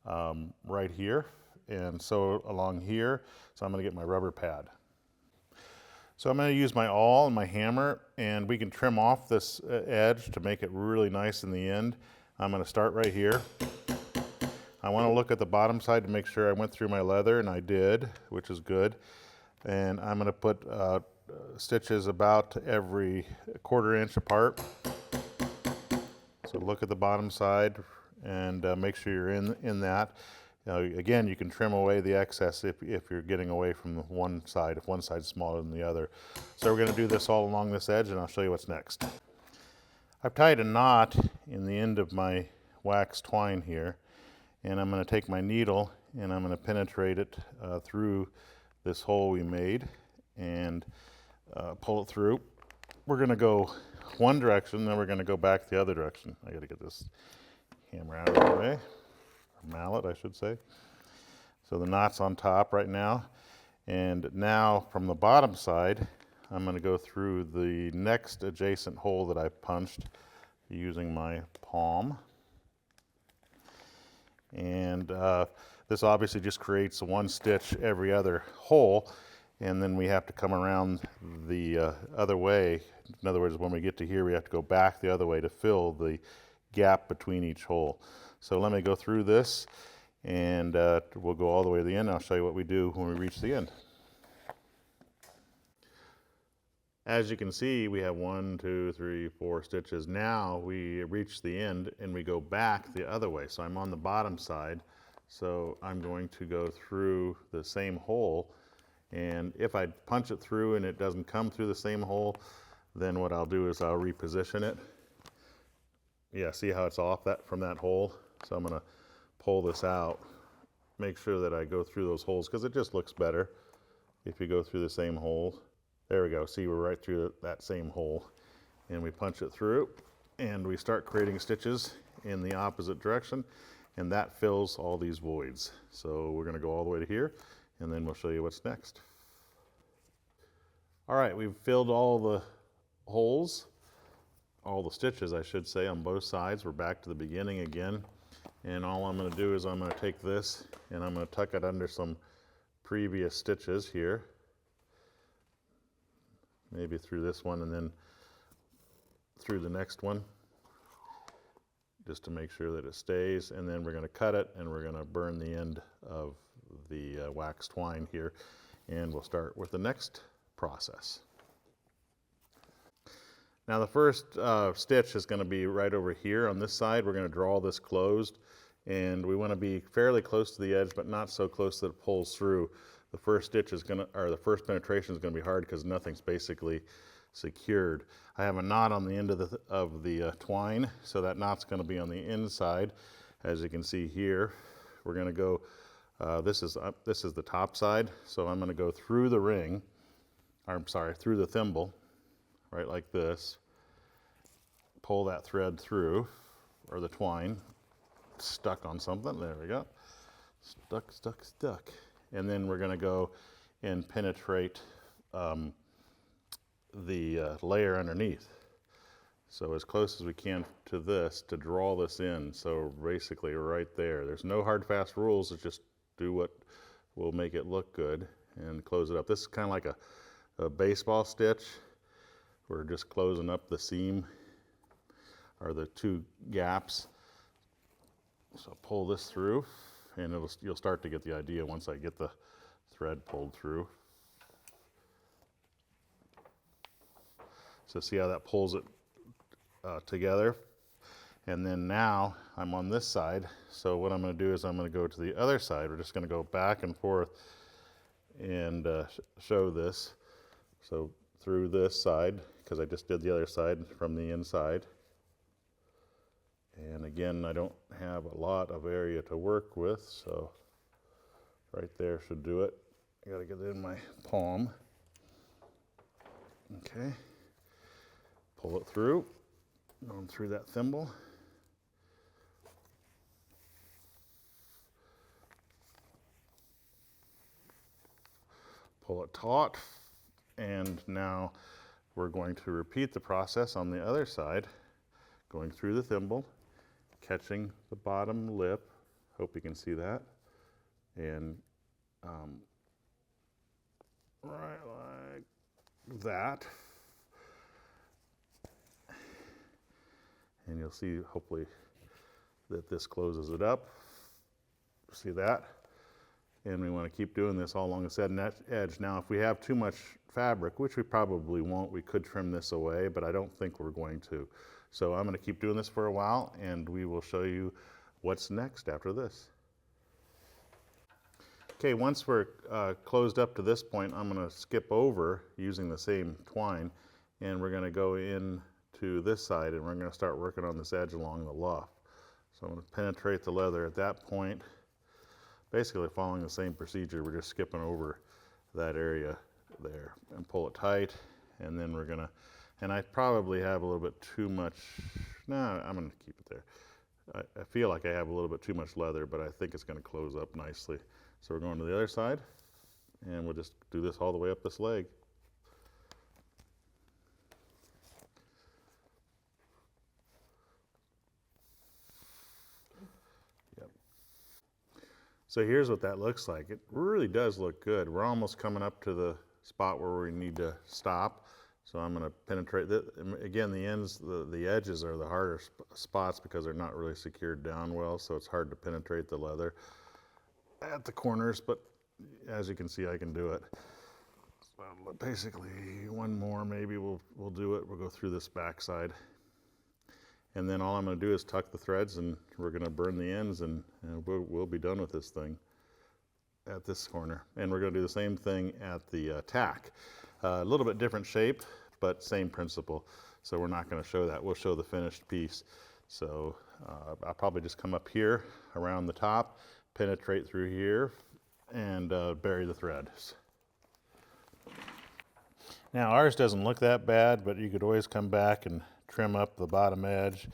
right here and sew along here. So I'm going to get my rubber pad. So I'm going to use my awl and my hammer, and we can trim off this edge to make it really nice in the end. I'm going to start right here. I want to look at the bottom side to make sure I went through my leather, and I did, which is good. And I'm going to put stitches about every 1/4 inch apart. So look at the bottom side and make sure you're in that. Again, you can trim away the excess if you're getting away from the one side, if one side's smaller than the other. So we're going to do this all along this edge, and I'll show you what's next. I've tied a knot in the end of my wax twine here, and I'm going to take my needle and I'm going to penetrate it through this hole we made and pull it through. We're going to go one direction, then we're going to go back the other direction. I got to get this hammer out of the way, or mallet I should say. So the knot's on top right now, and now from the bottom side I'm going to go through the next adjacent hole that I punched using my palm. And this obviously just creates one stitch every other hole, and then we have to come around the other way. In other words, when we get to here, we have to go back the other way to fill the gap between each hole. So let me go through this, and we'll go all the way to the end. I'll show you what we do when we reach the end. As you can see, we have 1, 2, 3, 4 stitches. Now we reach the end and we go back the other way. So I'm on the bottom side. So I'm going to go through the same hole. And if I punch it through and it doesn't come through the same hole, then what I'll do is I'll reposition it. Yeah, see how it's off from that hole? So I'm gonna pull this out, make sure that I go through those holes because it just looks better if you go through the same hole. There we go, see, we're right through that same hole. And we punch it through and we start creating stitches in the opposite direction, and that fills all these voids. So we're gonna go all the way to here, and then we'll show you what's next. All right, we've filled all the holes, all the stitches I should say, on both sides. We're back to the beginning again. And all I'm gonna do is I'm gonna take this and I'm gonna tuck it under some previous stitches here. Maybe through this one and then through the next one, just to make sure that it stays. And then we're gonna cut it and we're gonna burn the end of the wax twine here. And we'll start with the next process. Now the first stitch is going to be right over here on this side. We're going to draw this closed, and we want to be fairly close to the edge, but not so close that it pulls through. The first stitch is going to, or the first penetration is going to be hard because nothing's basically secured. I have a knot on the end of the twine, so that knot's going to be on the inside. As you can see here, we're going to go. This is the top side, so I'm going to go through the ring. I'm sorry, through the thimble, right like this. Pull that thread through, or the twine, stuck on something. There we go. Stuck, stuck, stuck. And then we're going to go and penetrate the layer underneath. So as close as we can to this to draw this in. So basically right there. There's no hard, fast rules. It's just do what will make it look good and close it up. This is kind of like a baseball stitch. We're just closing up the seam, or the two gaps. So pull this through, and you'll start to get the idea once I get the thread pulled through. So see how that pulls it together? And then now I'm on this side. So what I'm going to do is I'm going to go to the other side. We're just going to go back and forth and show this. So through this side, because I just did the other side from the inside. And again, I don't have a lot of area to work with, so right there should do it. I gotta get it in my palm. Okay. Pull it through, going through that thimble. Pull it taut, and now we're going to repeat the process on the other side, going through the thimble, catching the bottom lip, hope you can see that, and right like that. And you'll see hopefully that this closes it up. See that? And we want to keep doing this all along the edge. Now if we have too much fabric, which we probably won't, we could trim this away, but I don't think we're going to. So I'm going to keep doing this for a while, and we will show you what's next after this. Okay, once we're closed up to this point, I'm going to skip over using the same twine, and we're going to go in to this side, and we're going to start working on this edge along the luff. So I'm going to penetrate the leather at that point, basically following the same procedure. We're just skipping over that area there and pull it tight, and then we're going to, and I probably have a little bit too much, I'm going to keep it there. I feel like I have a little bit too much leather, but I think it's going to close up nicely. So we're going to the other side, and we'll just do this all the way up this leg. Yep. So here's what that looks like. It really does look good. We're almost coming up to the spot where we need to stop. So I'm going to penetrate this. Again, the ends, the edges are the harder spots because they're not really secured down well, so it's hard to penetrate the leather. at the corners, but as you can see, I can do it. So basically, one more, maybe we'll do it. We'll go through this back side. And then all I'm going to do is tuck the threads, and we're going to burn the ends, and we'll be done with this thing at this corner. And we're going to do the same thing at the tack. A little bit different shape, but same principle. So we're not going to show that. We'll show the finished piece. So I'll probably just come up here around the top, penetrate through here, and bury the threads. Now ours doesn't look that bad, but you could always come back and trim up the bottom edge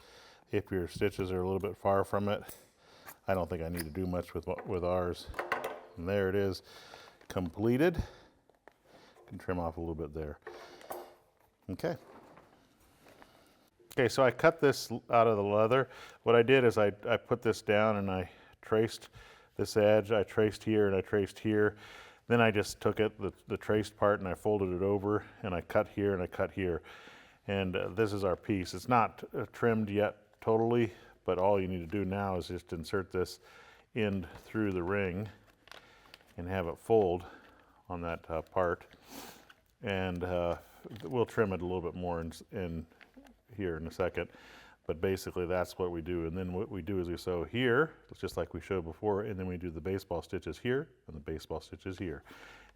if your stitches are a little bit far from it. I don't think I need to do much with ours. And there it is, completed. Can trim off a little bit there. Okay. Okay, so I cut this out of the leather. What I did is I put this down and I traced this edge. I traced here and I traced here. Then I just took it, the traced part, and I folded it over, and I cut here and I cut here. And this is our piece. It's not trimmed yet totally, but all you need to do now is just insert this end through the ring and have it fold on that part. And we'll trim it a little bit more in here in a second. But basically that's what we do. And then what we do is we sew here, just like we showed before, and then we do the baseball stitches here and the baseball stitches here.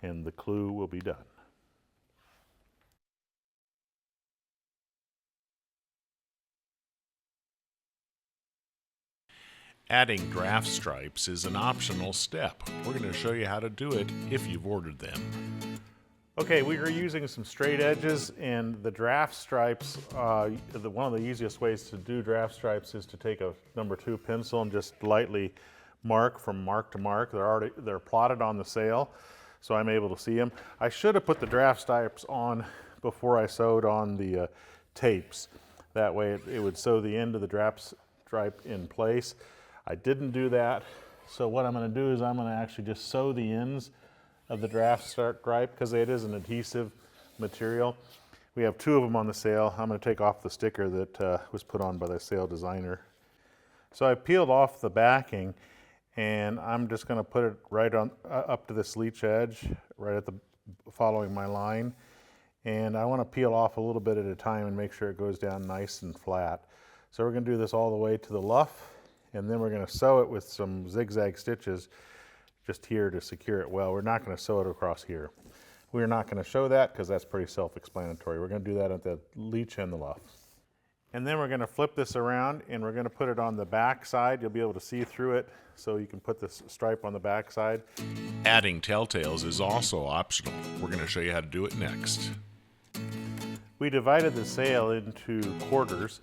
And the Clew will be done. Adding draft stripes is an optional step. We're going to show you how to do it if you've ordered them. Okay, we are using some straight edges, and the draft stripes, one of the easiest ways to do draft stripes is to take a number 2 pencil and just lightly mark from mark to mark. They're plotted on the sail, so I'm able to see them. I should have put the draft stripes on before I sewed on the tapes. That way it would sew the end of the draft stripe in place. I didn't do that, so what I'm going to do is I'm going to actually just sew the ends of the draft stripe because it is an adhesive material. We have 2 of them on the sail. I'm going to take off the sticker that was put on by the sail designer. So I peeled off the backing, and I'm just going to put it right on up to this Leech edge, right at the following my line. And I want to peel off a little bit at a time and make sure it goes down nice and flat. So we're going to do this all the way to the luff, and then we're going to sew it with some zigzag stitches just here to secure it well. We're not going to sew it across here. We're not going to show that because that's pretty self-explanatory. We're going to do that at the Leech and the luff. And then we're going to flip this around, and we're going to put it on the back side. You'll be able to see through it, so you can put this stripe on the back side. Adding telltales is also optional. We're going to show you how to do it next. We divided the sail into quarters,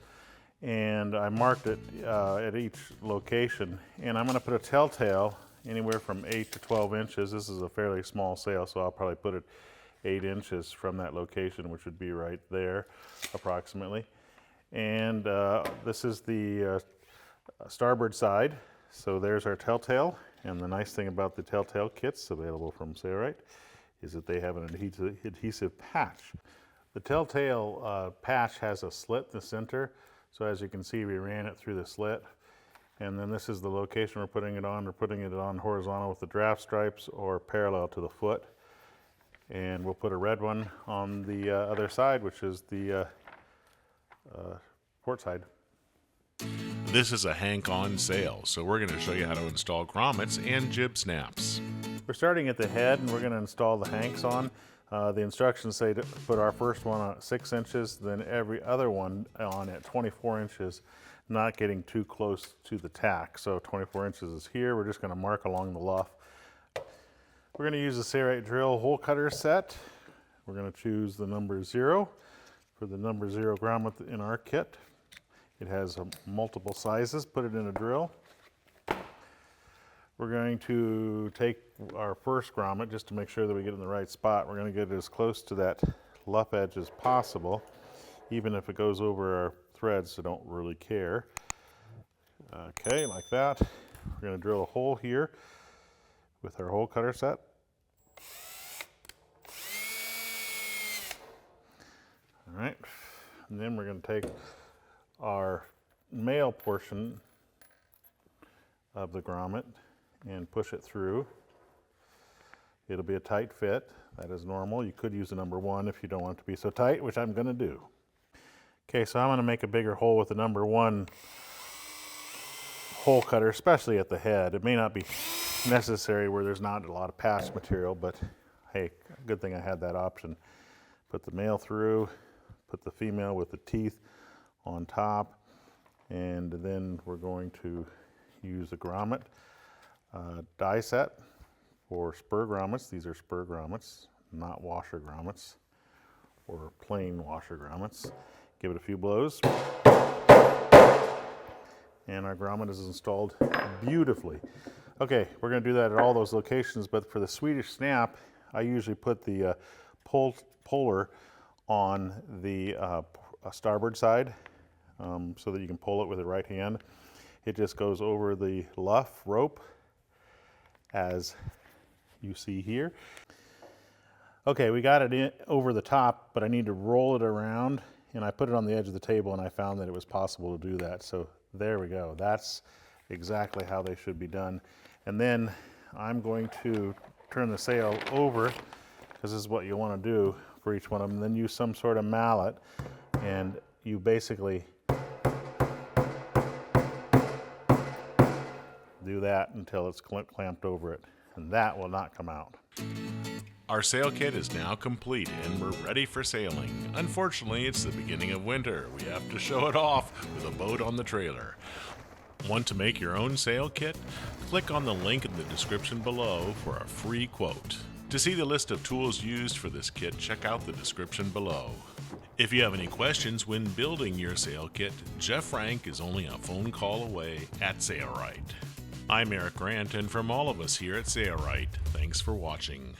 and I marked it at each location. And I'm going to put a telltale anywhere from 8 to 12 inches. This is a fairly small sail, so I'll probably put it 8 inches from that location, which would be right there approximately. And this is the starboard side. So there's our telltale. And the nice thing about the telltale kits available from Sailrite is that they have an adhesive patch. The telltale patch has a slit in the center. So as you can see, we ran it through the slit. And then this is the location we're putting it on. We're putting it on horizontal with the draft stripes or parallel to the foot. And we'll put a red one on the other side, which is the port side. This is a hank-on sail, so we're going to show you how to install grommets and jib snaps. We're starting at the head, and we're going to install the hanks on. The instructions say to put our first one on at 6 inches, then every other one on at 24 inches, not getting too close to the tack. So 24 inches is here. We're just going to mark along the luff. We're going to use the Sailrite drill hole cutter set. We're going to choose the number 0 for the number 0 grommet in our kit. It has multiple sizes. Put it in a drill. We're going to take our first grommet just to make sure that we get it in the right spot. We're going to get it as close to that luff edge as possible, even if it goes over our threads, so don't really care. Okay, like that. We're going to drill a hole here with our hole cutter set. All right, and then we're going to take our male portion of the grommet and push it through. It'll be a tight fit. That is normal. You could use a number 1 if you don't want it to be so tight, which I'm going to do. Okay, so I'm going to make a bigger hole with the number 1 hole cutter, especially at the head. It may not be necessary where there's not a lot of patch material, but hey, good thing I had that option. Put the male through, put the female with the teeth on top, and then we're going to use the grommet die set for spur grommets. These are spur grommets, not washer grommets or plain washer grommets. Give it a few blows. And our grommet is installed beautifully. Okay, we're going to do that at all those locations, but for the Swedish snap, I usually put the puller on the starboard side so that you can pull it with the right hand. It just goes over the luff rope as you see here. Okay, we got it in over the top, but I need to roll it around, and I put it on the edge of the table and I found that it was possible to do that. So there we go. That's exactly how they should be done. And then I'm going to turn the sail over, because this is what you want to do for each one of them. Then use some sort of mallet, and you basically do that until it's clamped over it, and that will not come out. Our sail kit is now complete and we're ready for sailing. Unfortunately, it's the beginning of winter. We have to show it off with a boat on the trailer. Want to make your own sail kit? Click on the link in the description below for a free quote. To see the list of tools used for this kit, check out the description below. If you have any questions when building your sail kit, Jeff Frank is only a phone call away at Sailrite. I'm Eric Grant, and from all of us here at Sailrite, thanks for watching.